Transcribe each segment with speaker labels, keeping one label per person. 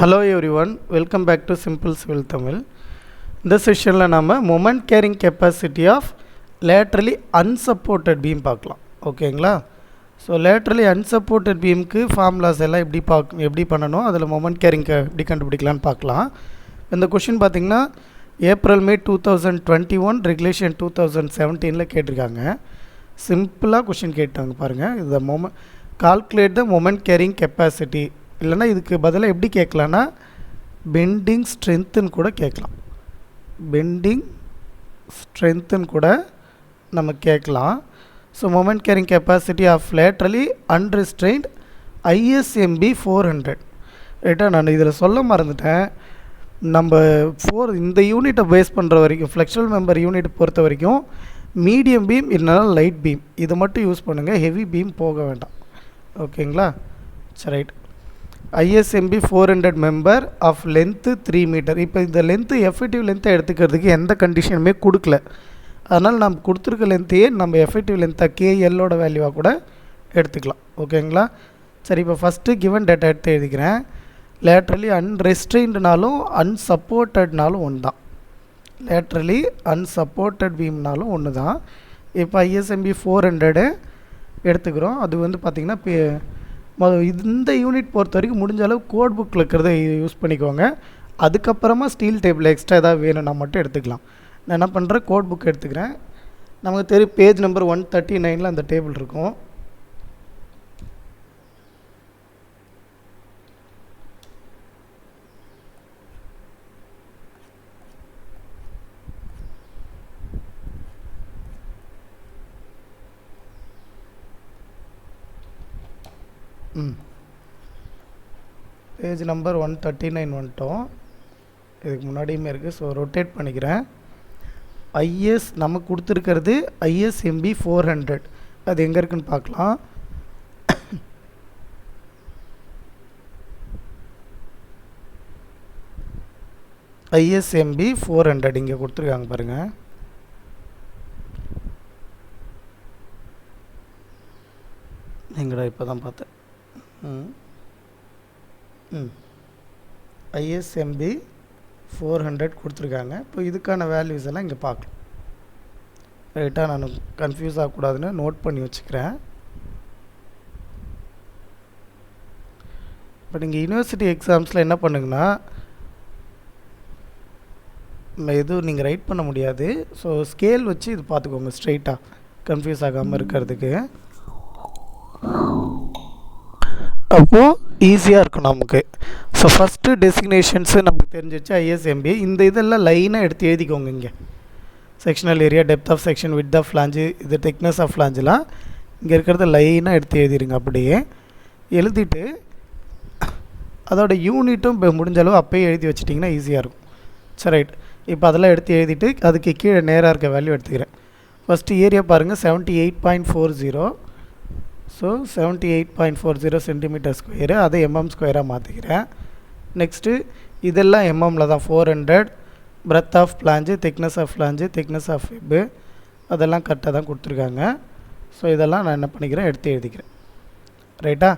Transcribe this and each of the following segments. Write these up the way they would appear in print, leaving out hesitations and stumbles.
Speaker 1: Hello everyone, welcome back to Simple Civil Tamil. இந்த செஷனில் நம்ம moment carrying capacity of laterally unsupported beam பார்க்கலாம். ஓகேங்களா? ஸோ laterally unsupported beamக்கு ஃபார்முலாஸ் எல்லாம் எப்படி பண்ணணும், அதில் moment carrying எப்படி கண்டுபிடிக்கலான்னு பார்க்கலாம். இந்த கொஷின் பார்த்திங்கன்னா ஏப்ரல் மே 2021 ரெகுலேஷன் 2017 கேட்டிருக்காங்க. சிம்பிளாக கொஷின் கேட்டாங்க பாருங்கள். இந்த கால்குலேட் த moment carrying capacity, இல்லைனா இதுக்கு பதிலாக எப்படி கேட்கலான்னா பெண்டிங் ஸ்ட்ரென்த்துன்னு கூட கேட்கலாம். பெண்டிங் ஸ்ட்ரென்த்துன்னு கூட நம்ம கேட்கலாம். So moment carrying capacity of laterally unrestrained ISMB 400. ரைட்டா, நான் இதில் சொல்ல மறந்துட்டேன். நம்ம இந்த யூனிட்டை பேஸ் பண்ணுற வரைக்கும் ஃப்ளெக்சுரல் மெம்பர் யூனிட் பொறுத்த வரைக்கும் மீடியம் பீம் இல்லைனா லைட் பீம் இதை மட்டும் யூஸ் பண்ணுங்கள். ஹெவி பீம் போக வேண்டாம். ஓகேங்களா? சரி, right. ISMB 400 member of length 3 metre. இப்போ இந்த லென்த்து எஃபெக்டிவ் லென்த்தை எடுத்துக்கிறதுக்கு எந்த கண்டிஷனுமே கொடுக்கல. அதனால் நம்ம கொடுத்துருக்க லென்த்தையே நம்ம எஃபெக்டிவ் லென்த்தாக KLோட வேல்யூவாக கூட எடுத்துக்கலாம். ஓகேங்களா? சரி, இப்போ ஃபஸ்ட்டு கிவன் டேட்டா எடுத்து எழுதிக்கிறேன். லேட்ரலி அன்ரெஸ்ட்ரெயின்ட்னாலும் அன்சப்போர்ட்டட்னாலும் ஒன்று தான். லேட்ரலி அன்சப்போர்ட்டட் பீம்னாலும் ஒன்று தான். இப்போ ISMB 400 எடுத்துக்கிறோம். அது வந்து பார்த்திங்கன்னா இந்த யூனிட் பொறுத்த வரைக்கும் முடிஞ்ச அளவு கோட் புக்கில் இருக்கிறத யூஸ் பண்ணிக்கோங்க. அதுக்கப்புறமா ஸ்டீல் டேபிள் எக்ஸ்ட்ரா ஏதாவது வேணும்னா மட்டும் எடுத்துக்கலாம். நான் என்ன பண்ணுறேன், கோட் புக் எடுத்துக்கிறேன். நமக்கு தெரியும் பேஜ் நம்பர் 139 அந்த டேபிள் இருக்கும். பேஜ் நம்பர் 139 வந்துட்டோம். இதுக்கு முன்னாடியுமே இருக்குது. ஸோ ரொட்டேட் பண்ணிக்கிறேன். நமக்கு கொடுத்துருக்கிறது ISMB 400. அது எங்கே இருக்குன்னு பார்க்கலாம். ISMB 400 இங்கே கொடுத்துருக்காங்க பாருங்கள். எங்கடா இப்போ தான் பார்த்தேன். ISMB 400 கொடுத்துருக்காங்க. இப்போ இதுக்கான வேல்யூஸ் எல்லாம் இங்கே பார்க்கலாம். ரைட்டாக, நான் கன்ஃபியூஸ் ஆகக்கூடாதுன்னு நோட் பண்ணி வச்சுக்கிறேன். இப்போ நீங்கள் யூனிவர்சிட்டி எக்ஸாம்ஸில் என்ன பண்ணுங்கன்னா, எதுவும் நீங்கள் ரைட் பண்ண முடியாது. ஸோ ஸ்கேல் வச்சு இது பார்த்துக்கோங்க, ஸ்ட்ரைட்டாக கன்ஃபியூஸ் ஆகாமல் இருக்கிறதுக்கு. அப்போது ஈஸியாக இருக்கும் நமக்கு. ஸோ ஃபஸ்ட்டு டெசிக்னேஷன்ஸு நமக்கு தெரிஞ்சிச்சு ISMB. இந்த இதெல்லாம் லைனாக எடுத்து எழுதிக்கோங்க. இங்கே sectional area, depth of section, width of flange, இது திக்னஸ் ஆஃப் ஃப்ளாஞ்செலாம் இங்கே இருக்கிறத லைனாக எடுத்து எழுதிடுங்க. அப்படியே எழுதிட்டு அதோட யூனிட்டும் இப்போ முடிஞ்ச அளவு அப்போயே எழுதி வச்சிட்டிங்கன்னா ஈஸியாக இருக்கும். சரி, ரைட். இப்போ அதெல்லாம் எடுத்து எழுதிட்டு அதுக்கு கீழே நேராக இருக்க வேல்யூ எடுத்துக்கிறேன். ஃபஸ்ட்டு ஏரியா பாருங்கள், 78.40. ஸோ 78.40 சென்டிமீட்டர் ஸ்கொயரு, அதை mm² மாற்றிக்கிறேன். நெக்ஸ்ட்டு இதெல்லாம் எம்எம்மில் தான். 400 breadth of flange, thickness of flange, thickness of web, அதெல்லாம் கரெக்டாக தான் கொடுத்துருக்காங்க. ஸோ இதெல்லாம் நான் என்ன பண்ணிக்கிறேன், எடுத்து எழுதிக்கிறேன். ரைட்டா,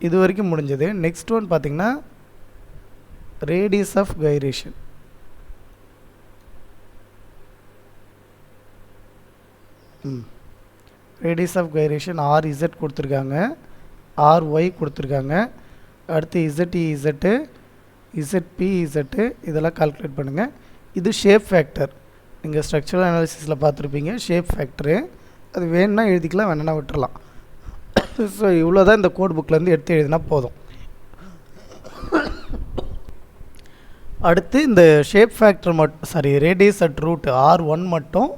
Speaker 1: இது வரைக்கும் முடிஞ்சது. நெக்ஸ்ட் ஒன் பார்த்திங்கன்னா radius of gyration. Radius of gyration RZ கொடுத்துருக்காங்க, RY கொடுத்துருக்காங்க. அடுத்து ZEZ, ZPZ இதெல்லாம் கால்குலேட் பண்ணுங்கள். இது ஷேப் ஃபேக்டர். நீங்கள் ஸ்ட்ரக்சரல் அனாலிசிஸில் பார்த்துருப்பீங்க ஷேப் ஃபேக்டரு. அது வேணுன்னா எழுதிக்கலாம், வேணுன்னா விட்டுறலாம். ஸோ இவ்வளோ தான் இந்த கோட் புக்கிலேருந்து எடுத்து எழுதினா போதும். அடுத்து இந்த shape factor radius at root R1 மட்டும்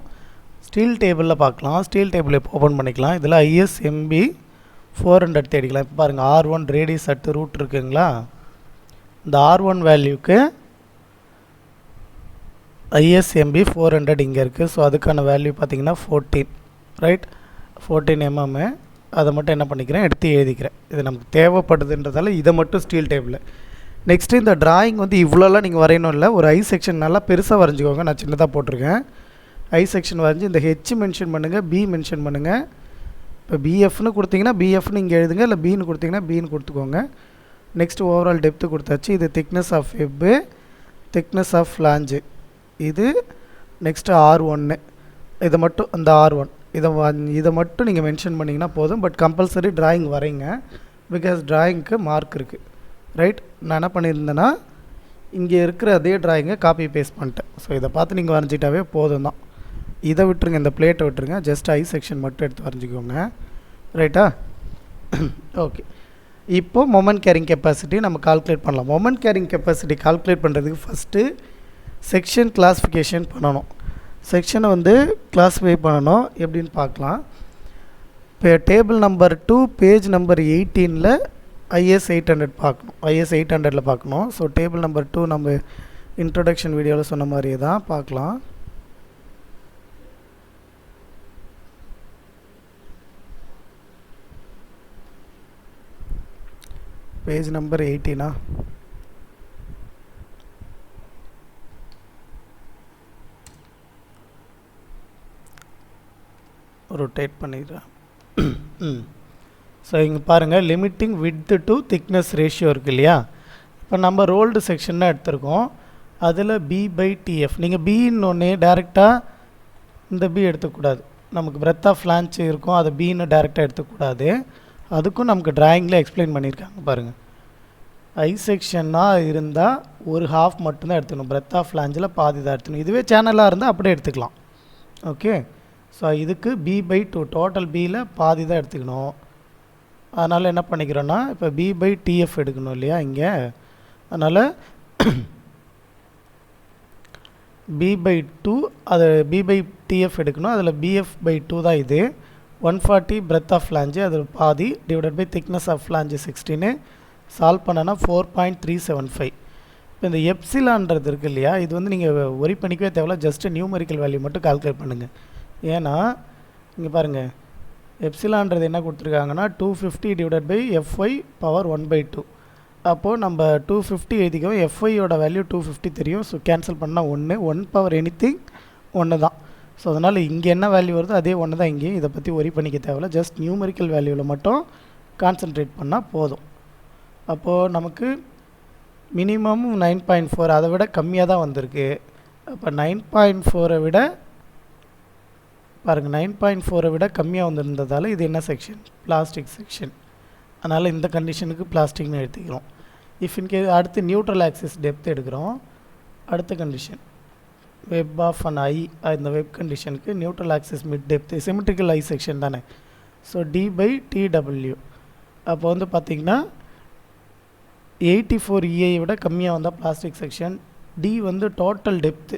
Speaker 1: ஸ்டீல் டேபிளில் பார்க்கலாம். ஸ்டீல் டேபிள் இப்போ ஓப்பன் பண்ணிக்கலாம். இதில் ISMB 400 தேடிக்கலாம். இப்போ பாருங்கள், R1 ரேடியஸ் அட் ரூட் இருக்குங்களா. இந்த R1 வேல்யூக்கு ISMB 400 இங்கே இருக்குது. ஸோ அதுக்கான வேல்யூ பார்த்திங்கன்னா 14. Right, 14 mm. அதை மட்டும் என்ன பண்ணிக்கிறேன், எடுத்து எழுதிக்கிறேன். இது நமக்கு தேவைப்படுதுன்றதால இதை மட்டும் ஸ்டீல் டேபிள். நெக்ஸ்ட்டு இந்த ட்ராயிங் வந்து இவ்வளோலாம் நீங்கள் வரையணும் இல்லை. ஒரு ஐ செக்ஷன் நல்லா பெருசாக வரைஞ்சிக்கோங்க. நான் சின்னதாக போட்டிருக்கேன். ஐ செக்ஷன் வரைஞ்சி இந்த H மென்ஷன் பண்ணுங்கள், B மென்ஷன் பண்ணுங்கள். இப்போ BFன்னு கொடுத்தீங்கன்னா BFன்னு இங்கே எழுதுங்க, இல்லை Bன்னு கொடுத்தீங்கன்னா Bன்னு கொடுத்துக்கோங்க. நெக்ஸ்ட் ஓவரால் டெப்த்து கொடுத்தாச்சு. இது thickness of web, thickness of flange, இது நெக்ஸ்ட்டு R1, இதை மட்டும் அந்த R1 இதை மட்டும் நீங்கள் மென்ஷன் பண்ணிங்கன்னா போதும். பட் கம்பல்சரி டிராயிங் வரைங்க, பிகாஸ் டிராயிங்க்கு மார்க் இருக்குது. ரைட், நான் என்ன பண்ணியிருந்தேன்னா இங்கே இருக்கிற அதே டிராயிங்கை காப்பி பேஸ்ட் பண்ணிட்டேன். ஸோ இதை பார்த்து நீங்கள் வரைஞ்சிட்டாவே போதும் தான். இதை விட்டுருங்க, இந்த பிளேட்டை விட்டுருங்க, ஜஸ்ட் ஐ செக்ஷன் மட்டும் எடுத்து வரைஞ்சிக்கோங்க. ரைட்டா? ஓகே, இப்போது மொமெண்ட் கேரிங் கெப்பாசிட்டி நம்ம கால்குலேட் பண்ணலாம். மொமெண்ட் கேரிங் கெப்பாசிட்டி கால்குலேட் பண்ணுறதுக்கு ஃபஸ்ட்டு செக்ஷன் கிளாஸிஃபிகேஷன் பண்ணணும். செக்ஷனை வந்து கிளாஸிஃபை பண்ணணும். எப்படின்னு பார்க்கலாம். இப்போ டேபிள் நம்பர் 2 பேஜ் நம்பர் 18ல் IS 800 பார்க்கணும். IS 800ல் பார்க்கணும். ஸோ டேபிள் நம்பர் 2 நம்ம இன்ட்ரொடக்ஷன் வீடியோவில் சொன்ன மாதிரியே தான் பார்க்கலாம். பேஜ் நம்பர் 18 ரொட்டேட் பண்ணிடுறேன். ஸோ இங்கே பாருங்கள், limiting width to thickness ratio இருக்குது இல்லையா. இப்போ நம்ம ரோல்டு செக்ஷன் எடுத்திருக்கோம். அதில் B/TF, நீங்கள் பின்னு டேரெக்டாக இந்த B எடுத்துக்கூடாது. நமக்கு பிரெத் ஆஃப் ஃப்ளான்ச் இருக்கும், அதை பின்னு டேரெக்டாக எடுத்துக்கூடாது. அதுக்கும் நமக்கு டிராயிங்கில் எக்ஸ்பிளைன் பண்ணியிருக்காங்க பாருங்கள். ஐ செக்ஷனாக இருந்தால் ஒரு ஹாஃப் மட்டும்தான் எடுத்துக்கணும், பிரெத் ஆஃப் ஃப்ளான்ச்சில் பாதி தான் எடுத்துக்கணும். இதுவே சேனலாக இருந்தால் அப்படியே எடுத்துக்கலாம். ஓகே, ஸோ இதுக்கு B/2 டோட்டல் பியில் பாதி தான் எடுத்துக்கணும். அதனால் என்ன பண்ணிக்கிறோன்னா இப்போ B/TF எடுக்கணும் இல்லையா இங்கே. அதனால் B/2 அது B/TF எடுக்கணும். அதில் BF/2 தான் இது. 140 பிரெத் ஆஃப் ஃப்ளாஞ்சு, அது பாதி, divided by thickness of flange 16. Solve பண்ணனா 4.375. இப்போ இந்த எப்சிலான்றது இருக்குது இல்லையா, இது வந்து நீங்கள் ஒரி பண்ணிக்கவே தேவையில்ல, ஜஸ்ட்டு நியூமரிக்கல் வேல்யூ மட்டும் கால்குலேட் பண்ணுங்கள். ஏன்னா இங்கே பாருங்கள், எப்சிலான்றது என்ன கொடுத்துருக்காங்கன்னா 250 டிவைடட் பை FY பவர் 1/2. அப்போது நம்ம 250 எழுதிக்கோம். FYயோட வேல்யூ 250 தெரியும். ஸோ கேன்சல் பண்ணால் 1 பவர் எனிதிங் 1 தான். ஸோ அதனால் இங்கே என்ன வேல்யூ வருதோ அதே 1 தான் இங்கேயும். இதை பற்றி ஒரி பண்ணிக்க தேவையில்ல, ஜஸ்ட் நியூமரிக்கல் வேல்யூவில் மட்டும் கான்சன்ட்ரேட் பண்ணால் போதும். அப்போது நமக்கு மினிமம் 9.4, அதை விட கம்மியாக தான் வந்திருக்கு. அப்போ 9.4 விட பாருங்கள், 9.4 விட கம்மியாக வந்திருந்ததால் இது என்ன செக்ஷன்? Plastic section. அதனால் இந்த கண்டிஷனுக்கு பிளாஸ்டிக்னு எடுத்துக்கிறோம். இஃப் இன்கேஸ் அடுத்து நியூட்ரல் ஆக்சிஸ் டெப்த் எடுக்கிறோம். அடுத்த condition web of an I, இந்த வெப் கண்டிஷனுக்கு neutral axis mid depth symmetrical I section தானே. So D/TW. அப்போ வந்து பார்த்திங்கன்னா 84 EI விட கம்மியாக வந்தால் பிளாஸ்டிக் செக்ஷன். D வந்து டோட்டல் டெப்த்து,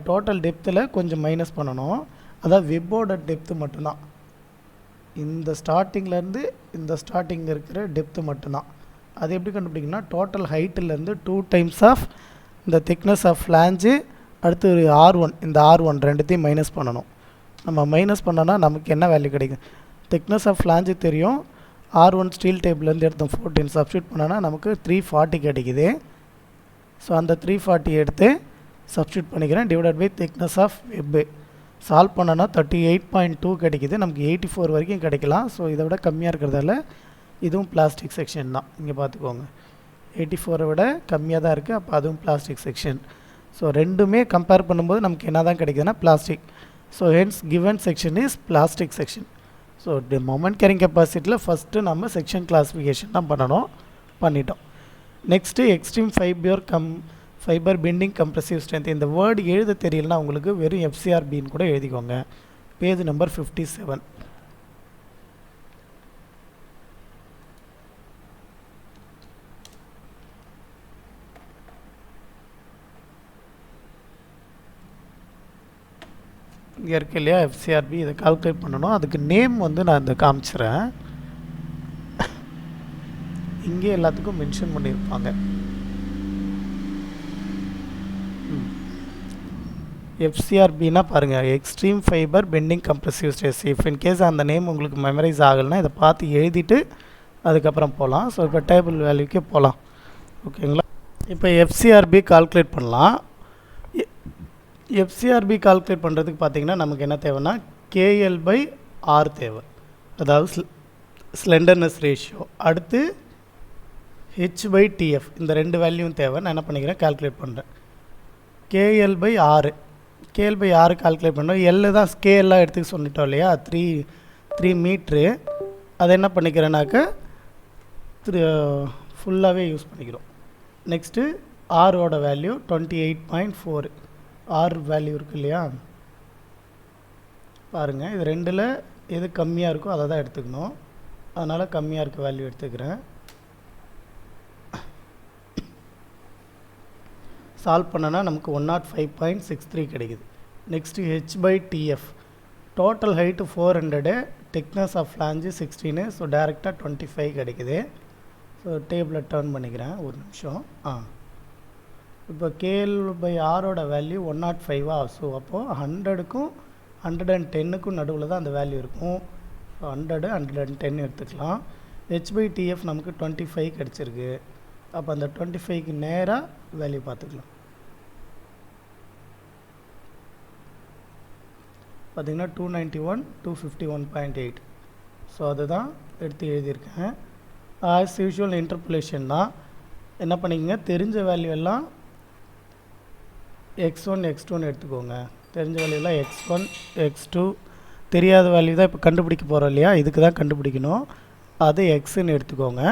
Speaker 1: டோட்டல் டெப்த்தில் கொஞ்சம் மைனஸ் பண்ணணும். அதாவது வெப்போட டெப்த்து மட்டும்தான், இந்த ஸ்டார்டிங்லேருந்து இந்த ஸ்டார்டிங் இருக்கிற டெப்த்து மட்டும்தான். அது எப்படி கண்டுபிடிக்கணும்னா டோட்டல் ஹைட்டிலேருந்து 2 டைம்ஸ் ஆஃப் இந்த திக்னஸ் ஆஃப் ஃப்ளாஞ்சு, அடுத்து ஒரு R1, இந்த R1 ரெண்டுத்தையும் மைனஸ் பண்ணணும். நம்ம மைனஸ் பண்ணோன்னா நமக்கு என்ன வேல்யூ கிடைக்கும்? திக்னஸ் ஆஃப் ஃப்ளாஞ்சு தெரியும், R1 ஸ்டீல் டேப்லேருந்து எடுத்தோம் 14, சப்ஸ்டியூட் பண்ணோன்னா நமக்கு 340 கிடைக்குது. ஸோ அந்த 340 எடுத்து சப்ஸ்டியூட் பண்ணிக்கிறேன், divided by thickness of web. Solve பண்ணோன்னா 38.2 கிடைக்குது. நமக்கு 84 வரைக்கும் கிடைக்கலாம். ஸோ இதை விட கம்மியாக இருக்கிறதால இதுவும் பிளாஸ்டிக் செக்ஷன் தான். இங்கே பார்த்துக்கோங்க, 84 விட கம்மியாக தான் இருக்குது. அப்போ அதுவும் பிளாஸ்டிக் செக்ஷன். ஸோ ரெண்டுமே கம்பேர் பண்ணும்போது நமக்கு என்ன தான் கிடைக்குதுன்னா plastic. So hence given section is plastic section. So moment carrying கெப்பாசிட்டியில் ஃபஸ்ட்டு நம்ம செக்ஷன் கிளாஸிஃபிகேஷன் தான் பண்ணிட்டோம். Next extreme fibre bending compressive strength. இந்த வேர்டு எழுத தெரியலனா உங்களுக்கு வெறும் FCRBன்னு கூட எழுதிக்கோங்க. Page number 57. இங்கே இருக்கு இல்லையா FCRB, இதை கால்குலேட் பண்ணணும். அதுக்கு நேம் வந்து நான் இந்த காமிச்சிட்றேன். இங்கே எல்லாத்துக்கும் மென்ஷன் பண்ணியிருப்பாங்க. FCRBனா பாருங்கள், extreme fibre bending compressive stress. If in case அந்த நேம் உங்களுக்கு மெமரைஸ் ஆகலைன்னா இதை பார்த்து எழுதிட்டு அதுக்கப்புறம் போகலாம். ஸோ இப்போ டேபிள் வேல்யூக்கே போகலாம். ஓகேங்களா? இப்போ FCRB கால்குலேட் பண்ணலாம். FCRB கால்குலேட் பண்ணுறதுக்கு பார்த்திங்கன்னா நமக்கு என்ன தேவைன்னா KL/R தேவை, அதாவது ஸ்லெண்டர்னஸ் ரேஷியோ. அடுத்து h/tf இந்த ரெண்டு வேல்யூவும் தேவை. நான் என்ன பண்ணிக்கிறேன், கால்குலேட் பண்ணுறேன். KL/R KL/R கால்குலேட் பண்ணுறோம். எல் தான் ஸ்கேல்லாம் எடுத்துக்க சொல்லிட்டோம் இல்லையா, 3 மீட்ரு. அதை என்ன பண்ணிக்கிறேன்னாக்க ஃபுல்லாகவே யூஸ் பண்ணிக்கிறோம். நெக்ஸ்ட்டு ஆரோட வேல்யூ 28.4. ஆர் வேல்யூ இருக்குது இல்லையா, பாருங்கள். இது ரெண்டில் எது கம்மியாக இருக்கோ அதை தான் எடுத்துக்கணும். அதனால் கம்மியாக இருக்க வேல்யூ எடுத்துக்கிறேன். சால்வ் பண்ணனா நமக்கு 105.63 கிடைக்குது. Next h/tf total height 400, thickness of flange 16. So டேரெக்டாக 25 கிடைக்குது. ஸோ டேபிளை டர்ன் பண்ணிக்கிறேன் ஒரு நிமிஷம். இப்போ KL/Rஓட வேல்யூ 105. ஸோ அப்போது 100க்கும் 110க்கும் நடுவில் தான் அந்த வேல்யூ இருக்கும். ஸோ 100 110 எடுத்துக்கலாம். h/tf நமக்கு 25 கிடச்சிருக்கு. அப்போ அந்த 25க்கு நேராக வேல்யூ பார்த்துக்கலாம். பார்த்திங்கன்னா 291 251.8. ஸோ அதுதான் எடுத்து எழுதியிருக்கேன். ஆஸ் யூஷுவல் இன்டர்போலேஷன் தான். என்ன பண்ணிக்கங்க, தெரிஞ்ச வேல்யூ எல்லாம் x1 x2 எடுத்துக்கோங்க. தெரிஞ்ச வேல்யூலாம் x1 x2, தெரியாத வேல்யூ தான் இப்போ கண்டுபிடிக்க போகிறோம் இல்லையா, இதுக்கு தான் கண்டுபிடிக்கணும். அது xன்னு எடுத்துக்கோங்க.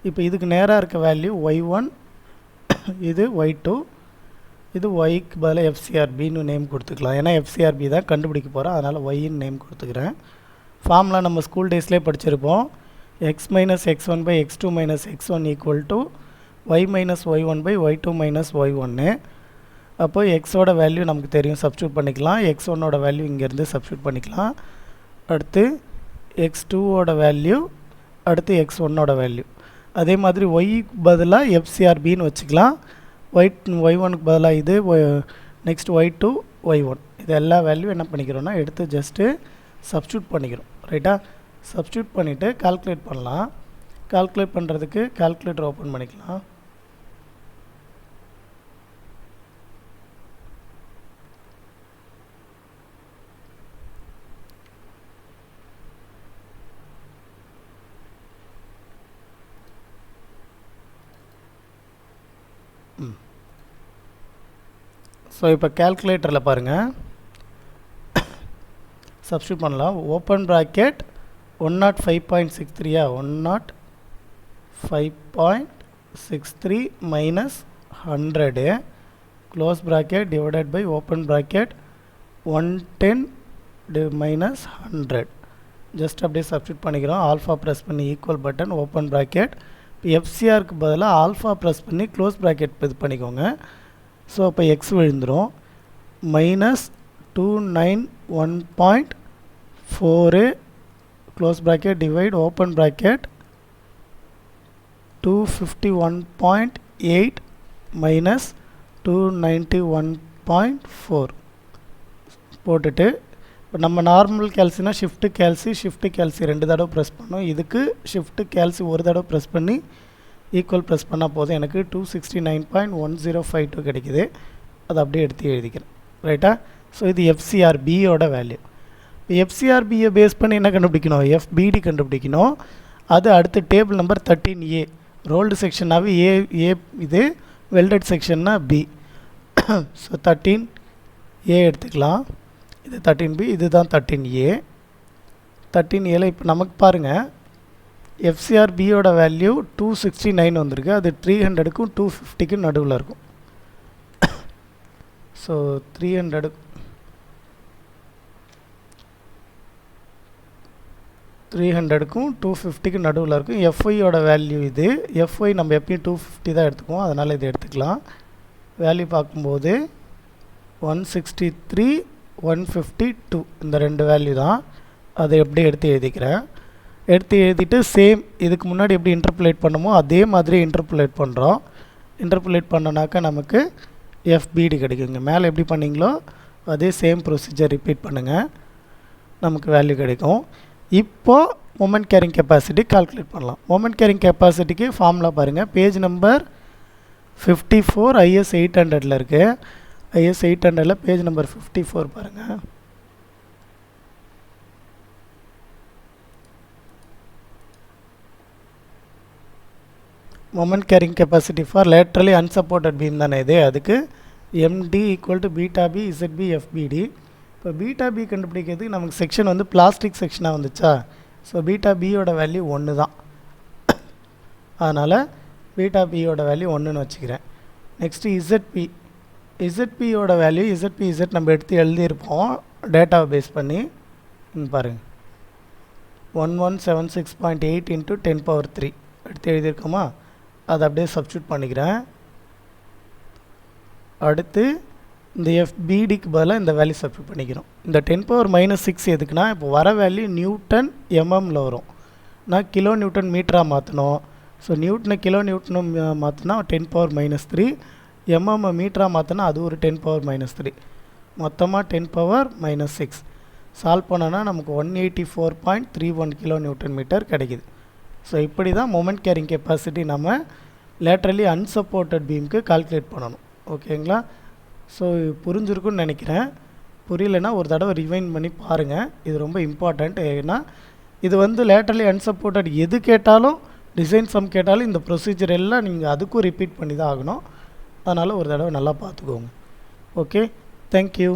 Speaker 1: இப்போ இதுக்கு நேராக இருக்க வேல்யூ y1, இது y2, இது ஒய்க்கு பதிலாக FCRBன்னு நேம் கொடுத்துக்கலாம். ஏன்னா FCRB தான் கண்டுபிடிக்க போகிறோம், அதனால் ஒய்ன்னு நேம் கொடுத்துக்கிறேன். ஃபார்ம்லாம் நம்ம ஸ்கூல் டேஸ்லேயே படிச்சிருப்போம். x minus x1/x2 minus x1 equal to y minus y1/y2 minus y1. அப்போ எக்ஸோட வேல்யூ நமக்கு தெரியும், சப்ஸ்டியூட் பண்ணிக்கலாம். x1ஓட வேல்யூ இங்கேருந்து சப்ஸ்டியூட் பண்ணிக்கலாம். அடுத்து x2ஓட வேல்யூ, அடுத்து x1ஓட வேல்யூ. அதே மாதிரி ஒய்க்கு பதிலாக FCRBன்னு வச்சுக்கலாம். y1க்கு பதிலாக இது, நெக்ஸ்ட் y2 y1. இது எல்லா வேல்யூ என்ன பண்ணிக்கிறோன்னா எடுத்து ஜஸ்ட்டு சப்ஸ்டியூட் பண்ணிக்கிறோம். ரைட்டா, சப்ஸ்டியூட் பண்ணிவிட்டு கால்குலேட் பண்ணலாம். கால்குலேட் பண்ணுறதுக்கு கால்குலேட்டர் ஓப்பன் பண்ணிக்கலாம். ஸோ இப்போ கேல்குலேட்டரில் பாருங்கள், சப்ஸ்டியூட் பண்ணலாம். Open bracket 105.63 105.63 minus 100 close bracket divided by open bracket 110 minus 100. Just அப்படியே சப்ஸ்டியூட் பண்ணிக்கிறோம். ஆல்ஃபா ப்ரெஸ் பண்ணி ஈக்குவல் பட்டன் ஓப்பன் ப்ராக்கெட். இப்போ FCRக்கு பதிலாக ஆல்ஃபா ப்ரெஸ் பண்ணி க்ளோஸ் ப்ராக்கெட் இது பண்ணிக்கோங்க. ஸோ அப்போ எக்ஸ் விழுந்துடும். Minus 291.4 close bracket divide open bracket 251.8 minus 291.4 போட்டுட்டு, இப்போ நம்ம நார்மல் கேல்சினா ஷிஃப்ட்டு கேல்சி 2 தடவை ப்ரெஸ் பண்ணோம். இதுக்கு ஷிஃப்ட்டு கேல்சி ஒரு தடவை ப்ரெஸ் பண்ணி ஈக்குவல் ப்ரெஸ் பண்ணால் போதும். எனக்கு 269.1052 கிடைக்குது. அதை அப்படியே எடுத்து எழுதிக்கிறேன். ரைட்டா, ஸோ இது FCRBயோட வேல்யூ. FCRBயை பேஸ் பண்ணி என்ன கண்டுபிடிக்கணும், FBD கண்டுபிடிக்கணும். அது அடுத்த டேபிள் நம்பர் 13A. ரோல்டு செக்ஷனாகவே ஏ இது, வெல்டட் செக்ஷன்னா B. ஸோ 13A எடுத்துக்கலாம். இது 13B, இதுதான் 13A. 13Aல இப்போ நமக்கு பாருங்கள், FCRBயோட வேல்யூ 269 வந்திருக்கு. அது 300க்கும் 250க்கும் நடுவில் இருக்கும். ஸோ 300க்கும் 250க்கும் நடுவில் இருக்கும். FYயோட வேல்யூ இது. FY நம்ம எப்பயும் 250 தான் எடுத்துக்குவோம், அதனால் இது எடுத்துக்கலாம். வேல்யூ பார்க்கும்போது 163 152 இந்த ரெண்டு வேல்யூ தான். அதை எப்படி எடுத்து எழுதிக்கிறேன். எடுத்து எழுதிட்டு சேம் இதுக்கு முன்னாடி எப்படி இன்டர்போலேட் பண்ணுமோ அதே மாதிரி இன்டர்போலேட் பண்ணுறோம். இன்டர்போலேட் பண்ணனாக்கா நமக்கு FBD கிடைக்குங்க. மேலே எப்படி பண்ணிங்களோ அதே சேம் ப்ரொசீஜர் ரிப்பீட் பண்ணுங்கள், நமக்கு வேல்யூ கிடைக்கும். இப்போது மொமெண்ட் கேரிங் கெப்பாசிட்டி கால்குலேட் பண்ணலாம். மொமெண்ட் கேரிங் கெப்பாசிட்டிக்கு ஃபார்முலா பாருங்கள். பேஜ் நம்பர் 54 IS 800 இருக்குது. IS 800 பேஜ் நம்பர் 54 பாருங்கள். Moment carrying capacity for laterally unsupported beam தானே இது. அதுக்கு MD equal to beta b ZP FBD. இப்போ பீட்டா பி கண்டுபிடிக்கிறதுக்கு நமக்கு செக்ஷன் வந்து பிளாஸ்டிக் செக்ஷனாக வந்துச்சா. ஸோ பீட்டா பியோட வேல்யூ 1 தான். அதனால் பீட்டா பியோட வேல்யூ 1ன்னு வச்சுக்கிறேன். நெக்ஸ்ட்டு இசட்பி. இசட்பியோட வேல்யூ இசட் நம்ம எடுத்து எழுதியிருப்போம் டேட்டாவை பேஸ் பண்ணி. பாருங்கள் 1176.8 × 10⁻³ எடுத்து எழுதியிருக்கோமா. அதை அப்படியே சப்ஸ்டியூட் பண்ணிக்கிறேன். அடுத்து இந்த எஃபிடிக்கு பதிலாக இந்த வேல்யூ சப்ஸ்டியூட் பண்ணிக்கிறோம். இந்த 10⁻⁻6 எதுக்குன்னா இப்போ வர வேல்யூ நியூட்டன் எம்எம்மில் வரும். நான் கிலோ நியூட்டன் மீட்டராக மாற்றணும். ஸோ நியூட்டனை கிலோ நியூட்டனும் மாற்றினா 10⁻³ எம்எம் மீட்டராக மாற்றினா அது ஒரு 10⁻³ மொத்தமாக 10⁻⁻6 சால்வ் பண்ணோன்னா நமக்கு 184.31 கிலோ நியூட்டன் மீட்டர் கிடைக்கிது. ஸோ இப்படி தான் மொமெண்ட் கேரிங் கெப்பாசிட்டி நம்ம லேட்ரலி அன்சப்போர்ட்டட் பீமுக்கு கால்குலேட் பண்ணணும். ஓகேங்களா. ஸோ புரிஞ்சிருக்குன்னு நினைக்கிறேன். புரியலைன்னா ஒரு தடவை ரிவைண்ட் பண்ணி பாருங்கள். இது ரொம்ப இம்பார்ட்டண்ட். ஏன்னா இது வந்து லேட்ரலி அன்சப்போர்ட்டட் எது கேட்டாலும் டிசைன் சம் கேட்டாலும் இந்த ப்ரொசீஜர் எல்லாம் நீங்கள் அதுக்கும் ரிப்பீட் பண்ணி தான் ஆகணும். அதனால் ஒரு தடவை நல்லா பார்த்துக்கோங்க. Okay, thank you.